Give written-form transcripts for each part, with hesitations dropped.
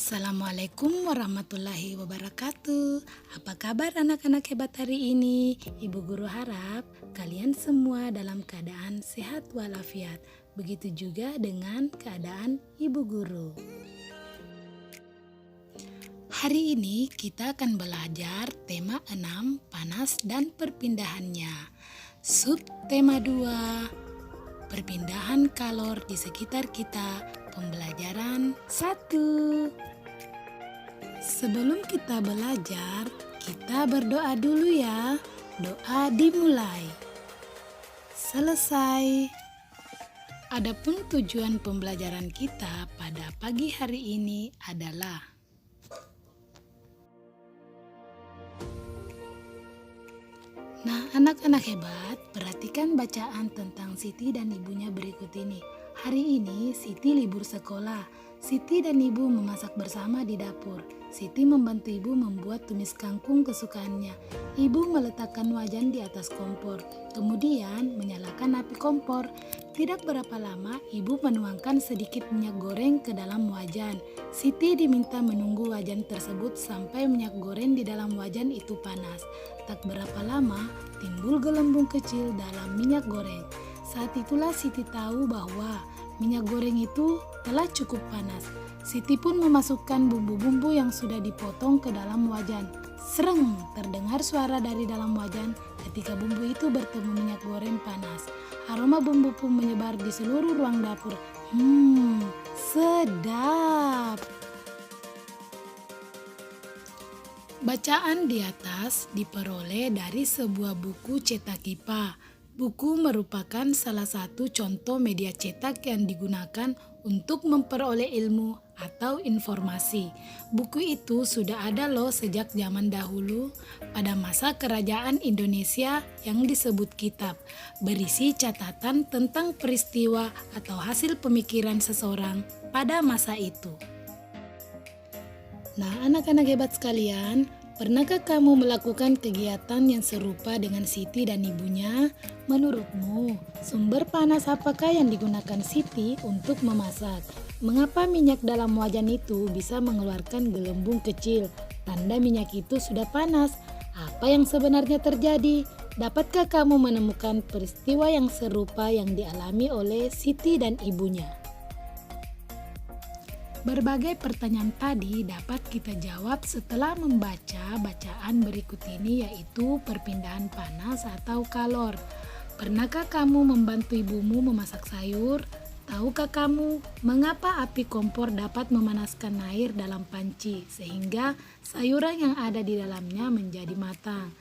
Assalamualaikum warahmatullahi wabarakatuh. Apa kabar anak-anak hebat hari ini? Ibu guru harap kalian semua dalam keadaan sehat walafiat. Begitu juga dengan keadaan ibu guru. Hari ini kita akan belajar tema 6, panas dan perpindahannya. Subtema 2, perpindahan kalor di sekitar kita. Pembelajaran 1. Sebelum kita belajar, kita berdoa dulu ya. Doa dimulai. Selesai. Adapun tujuan pembelajaran kita pada pagi hari ini adalah Nah, anak-anak hebat, perhatikan bacaan tentang Siti dan ibunya berikut ini. Hari ini Siti libur sekolah. Siti dan ibu memasak bersama di dapur. Siti membantu ibu membuat tumis kangkung kesukaannya. Ibu meletakkan wajan di atas kompor, kemudian menyalakan api kompor. Tidak berapa lama, ibu menuangkan sedikit minyak goreng ke dalam wajan. Siti diminta menunggu wajan tersebut sampai minyak goreng di dalam wajan itu panas. Tak berapa lama, timbul gelembung kecil dalam minyak goreng. Saat itulah Siti tahu bahwa minyak goreng itu telah cukup panas. Siti pun memasukkan bumbu-bumbu yang sudah dipotong ke dalam wajan. Sereng, terdengar suara dari dalam wajan ketika bumbu itu bertemu minyak goreng panas. Aroma bumbu pun menyebar di seluruh ruang dapur. Sedap. Bacaan di atas diperoleh dari sebuah buku cetak IPA. Buku merupakan salah satu contoh media cetak yang digunakan untuk memperoleh ilmu atau informasi. Buku itu sudah ada loh sejak zaman dahulu pada masa kerajaan Indonesia yang disebut kitab, berisi catatan tentang peristiwa atau hasil pemikiran seseorang pada masa itu. Nah, anak-anak hebat sekalian, pernahkah kamu melakukan kegiatan yang serupa dengan Siti dan ibunya? Menurutmu, sumber panas apakah yang digunakan Siti untuk memasak? Mengapa minyak dalam wajan itu bisa mengeluarkan gelembung kecil? Tanda minyak itu sudah panas. Apa yang sebenarnya terjadi? Dapatkah kamu menemukan peristiwa yang serupa yang dialami oleh Siti dan ibunya? Berbagai pertanyaan tadi dapat kita jawab setelah membaca bacaan berikut ini, yaitu perpindahan panas atau kalor. Pernahkah kamu membantu ibumu memasak sayur? Tahukah kamu mengapa api kompor dapat memanaskan air dalam panci sehingga sayuran yang ada di dalamnya menjadi matang?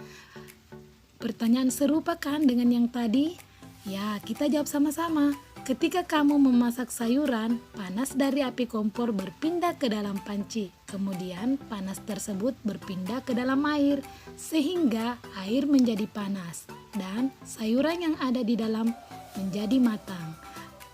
Pertanyaan serupa kan dengan yang tadi? Ya, kita jawab sama-sama. Ketika kamu memasak sayuran, panas dari api kompor berpindah ke dalam panci. Kemudian panas tersebut berpindah ke dalam air, sehingga air menjadi panas dan sayuran yang ada di dalam menjadi matang.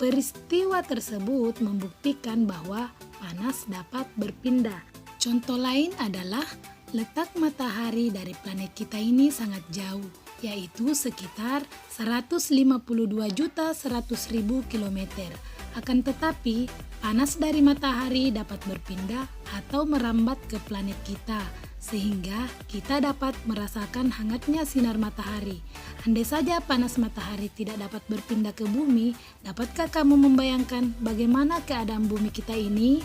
Peristiwa tersebut membuktikan bahwa panas dapat berpindah. Contoh lain adalah letak matahari dari planet kita ini sangat jauh, yaitu sekitar 152.100.000 km. Akan tetapi, panas dari matahari dapat berpindah atau merambat ke planet kita, sehingga kita dapat merasakan hangatnya sinar matahari. Andai saja panas matahari tidak dapat berpindah ke bumi, dapatkah kamu membayangkan bagaimana keadaan bumi kita ini?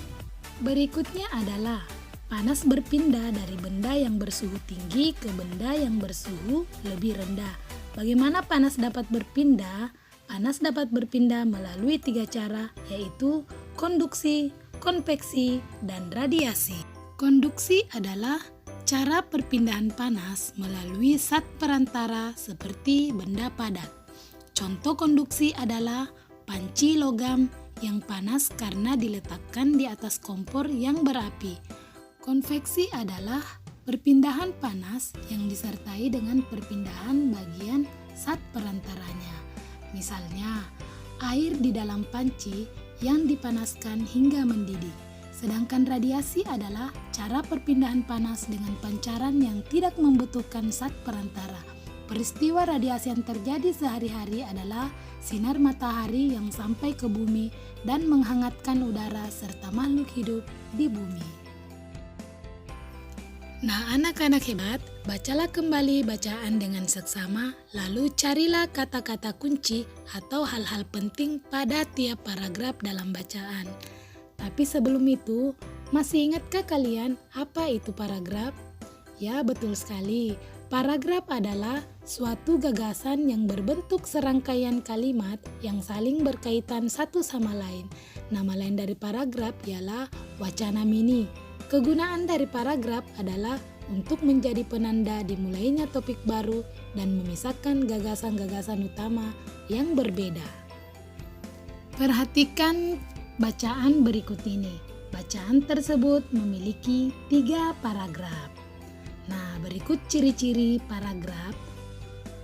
Berikutnya adalah panas berpindah dari benda yang bersuhu tinggi ke benda yang bersuhu lebih rendah. Bagaimana panas dapat berpindah? Panas dapat berpindah melalui 3 cara, yaitu konduksi, konveksi, dan radiasi. Konduksi adalah cara perpindahan panas melalui zat perantara seperti benda padat. Contoh konduksi adalah panci logam yang panas karena diletakkan di atas kompor yang berapi. Konveksi adalah perpindahan panas yang disertai dengan perpindahan bagian zat perantaranya. Misalnya, air di dalam panci yang dipanaskan hingga mendidih. Sedangkan radiasi adalah cara perpindahan panas dengan pancaran yang tidak membutuhkan zat perantara. Peristiwa radiasi yang terjadi sehari-hari adalah sinar matahari yang sampai ke bumi dan menghangatkan udara serta makhluk hidup di bumi. Nah, anak-anak hebat, bacalah kembali bacaan dengan seksama, lalu carilah kata-kata kunci atau hal-hal penting pada tiap paragraf dalam bacaan. Tapi sebelum itu, masih ingatkah kalian apa itu paragraf? Ya, betul sekali. Paragraf adalah suatu gagasan yang berbentuk serangkaian kalimat yang saling berkaitan satu sama lain. Nama lain dari paragraf ialah wacana mini. Kegunaan dari paragraf adalah untuk menjadi penanda dimulainya topik baru dan memisahkan gagasan-gagasan utama yang berbeda. Perhatikan bacaan berikut ini. Bacaan tersebut memiliki 3 paragraf. Nah, berikut ciri-ciri paragraf.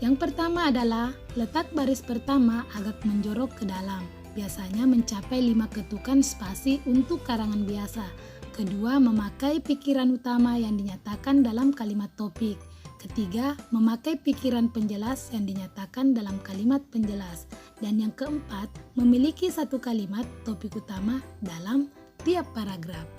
Yang pertama adalah letak baris pertama agak menjorok ke dalam, biasanya mencapai 5 ketukan spasi untuk karangan biasa. Kedua, memakai pikiran utama yang dinyatakan dalam kalimat topik. Ketiga, memakai pikiran penjelas yang dinyatakan dalam kalimat penjelas. Dan yang keempat, memiliki satu kalimat topik utama dalam tiap paragraf.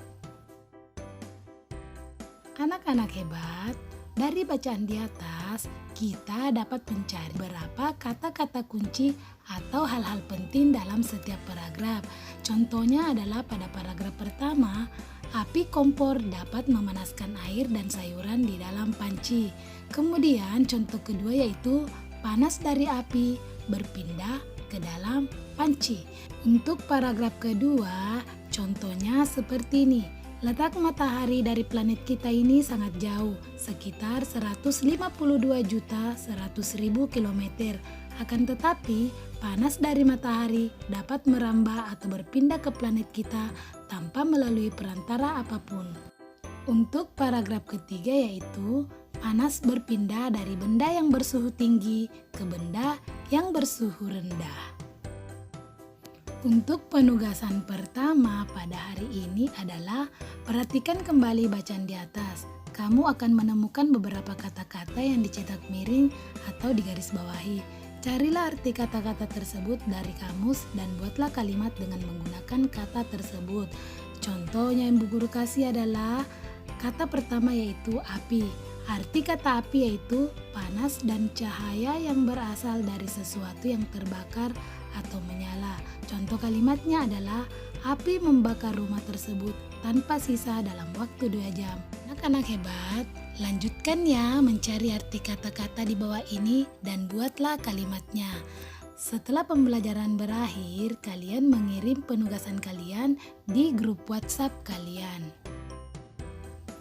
Anak-anak hebat, dari bacaan di atas, kita dapat mencari beberapa kata-kata kunci atau hal-hal penting dalam setiap paragraf. Contohnya adalah pada paragraf pertama, api kompor dapat memanaskan air dan sayuran di dalam panci. Kemudian contoh kedua yaitu panas dari api berpindah ke dalam panci. Untuk paragraf kedua, contohnya seperti ini. Letak matahari dari planet kita ini sangat jauh, sekitar 152.100.000 km. Akan tetapi, panas dari matahari dapat merambah atau berpindah ke planet kita tanpa melalui perantara apapun. Untuk paragraf ketiga yaitu, panas berpindah dari benda yang bersuhu tinggi ke benda yang bersuhu rendah. Untuk penugasan pertama pada hari ini adalah perhatikan kembali bacaan di atas. Kamu akan menemukan beberapa kata-kata yang dicetak miring atau digarisbawahi. Carilah arti kata-kata tersebut dari kamus dan buatlah kalimat dengan menggunakan kata tersebut. Contohnya yang Bu Guru kasih adalah kata pertama yaitu api. Arti kata api yaitu panas dan cahaya yang berasal dari sesuatu yang terbakar atau menyala. Contoh kalimatnya adalah api membakar rumah tersebut tanpa sisa dalam waktu 2 jam. Anak-anak hebat, lanjutkan ya mencari arti kata-kata di bawah ini dan buatlah kalimatnya. Setelah pembelajaran berakhir, kalian mengirim penugasan kalian di grup WhatsApp kalian.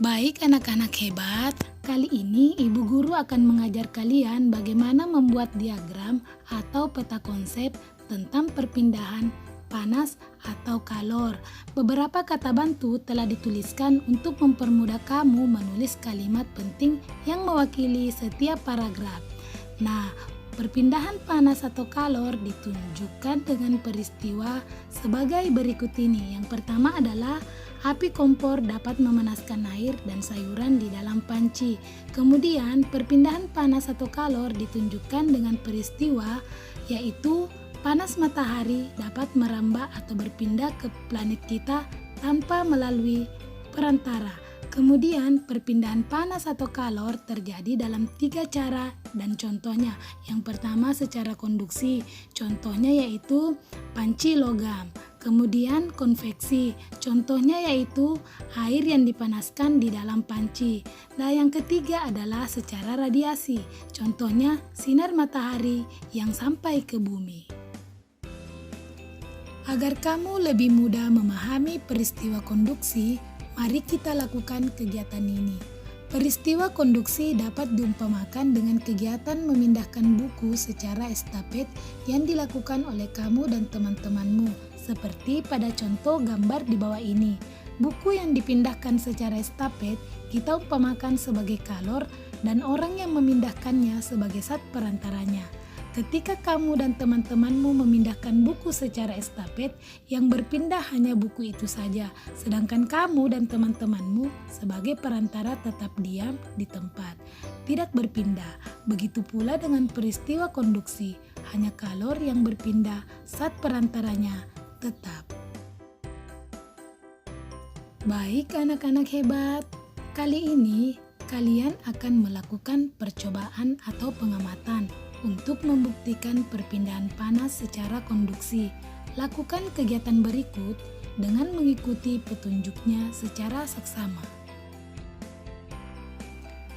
Baik anak-anak hebat, kali ini Ibu Guru akan mengajar kalian bagaimana membuat diagram atau peta konsep tentang perpindahan panas atau kalor. Beberapa kata bantu telah dituliskan untuk mempermudah kamu menulis kalimat penting yang mewakili setiap paragraf. Nah, perpindahan panas atau kalor ditunjukkan dengan peristiwa sebagai berikut ini. Yang pertama adalah api kompor dapat memanaskan air dan sayuran di dalam panci. Kemudian, perpindahan panas atau kalor ditunjukkan dengan peristiwa yaitu panas matahari dapat merambah atau berpindah ke planet kita tanpa melalui perantara. Kemudian perpindahan panas atau kalor terjadi dalam 3 cara dan contohnya. Yang pertama secara konduksi, contohnya yaitu panci logam. Kemudian konveksi, contohnya yaitu air yang dipanaskan di dalam panci. Nah yang ketiga adalah secara radiasi, contohnya sinar matahari yang sampai ke bumi. Agar kamu lebih mudah memahami peristiwa konduksi, mari kita lakukan kegiatan ini. Peristiwa konduksi dapat diumpamakan dengan kegiatan memindahkan buku secara estafet yang dilakukan oleh kamu dan teman-temanmu, seperti pada contoh gambar di bawah ini. Buku yang dipindahkan secara estafet kita umpamakan sebagai kalor dan orang yang memindahkannya sebagai zat perantaranya. Ketika kamu dan teman-temanmu memindahkan buku secara estafet, yang berpindah hanya buku itu saja, sedangkan kamu dan teman-temanmu sebagai perantara tetap diam di tempat, tidak berpindah. Begitu pula dengan peristiwa konduksi, hanya kalor yang berpindah, zat perantaranya tetap. Baik anak-anak hebat, kali ini kalian akan melakukan percobaan atau pengamatan untuk membuktikan perpindahan panas secara konduksi. Lakukan kegiatan berikut dengan mengikuti petunjuknya secara seksama.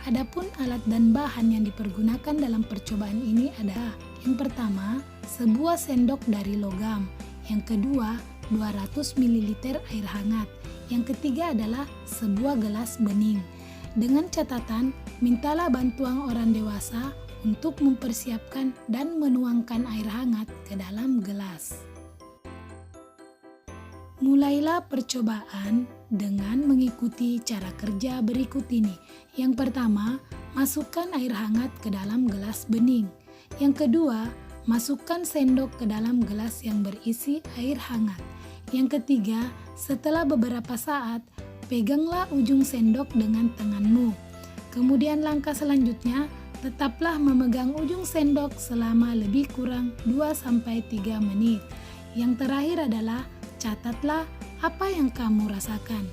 Adapun alat dan bahan yang dipergunakan dalam percobaan ini adalah: yang pertama, sebuah sendok dari logam; yang kedua, 200 ml air hangat; yang ketiga adalah sebuah gelas bening. Dengan catatan, mintalah bantuan orang dewasa untuk mempersiapkan dan menuangkan air hangat ke dalam gelas. Mulailah percobaan dengan mengikuti cara kerja berikut ini. Yang pertama, masukkan air hangat ke dalam gelas bening. Yang kedua, masukkan sendok ke dalam gelas yang berisi air hangat. Yang ketiga, setelah beberapa saat, peganglah ujung sendok dengan tanganmu. Kemudian langkah selanjutnya, tetaplah memegang ujung sendok selama lebih kurang 2-3 menit. Yang terakhir adalah catatlah apa yang kamu rasakan.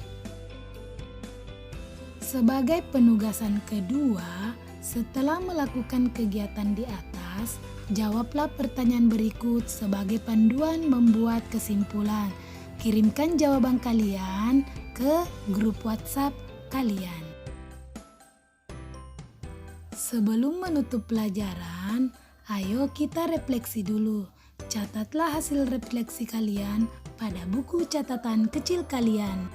Sebagai penugasan kedua, setelah melakukan kegiatan di atas, jawablah pertanyaan berikut sebagai panduan membuat kesimpulan. Kirimkan jawaban kalian ke grup WhatsApp kalian. Sebelum menutup pelajaran, ayo kita refleksi dulu. Catatlah hasil refleksi kalian pada buku catatan kecil kalian.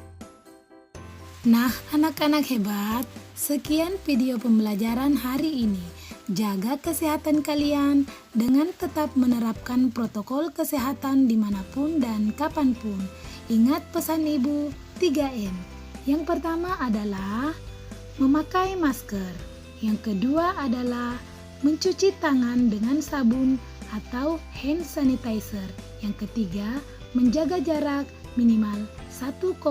Nah, anak-anak hebat, sekian video pembelajaran hari ini. Jaga kesehatan kalian dengan tetap menerapkan protokol kesehatan dimanapun dan kapanpun. Ingat pesan ibu 3M. Yang pertama adalah memakai masker. Yang kedua adalah mencuci tangan dengan sabun atau hand sanitizer. Yang ketiga, menjaga jarak minimal 1,5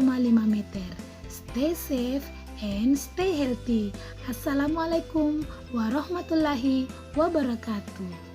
meter. Stay safe and stay healthy. Assalamualaikum warahmatullahi wabarakatuh.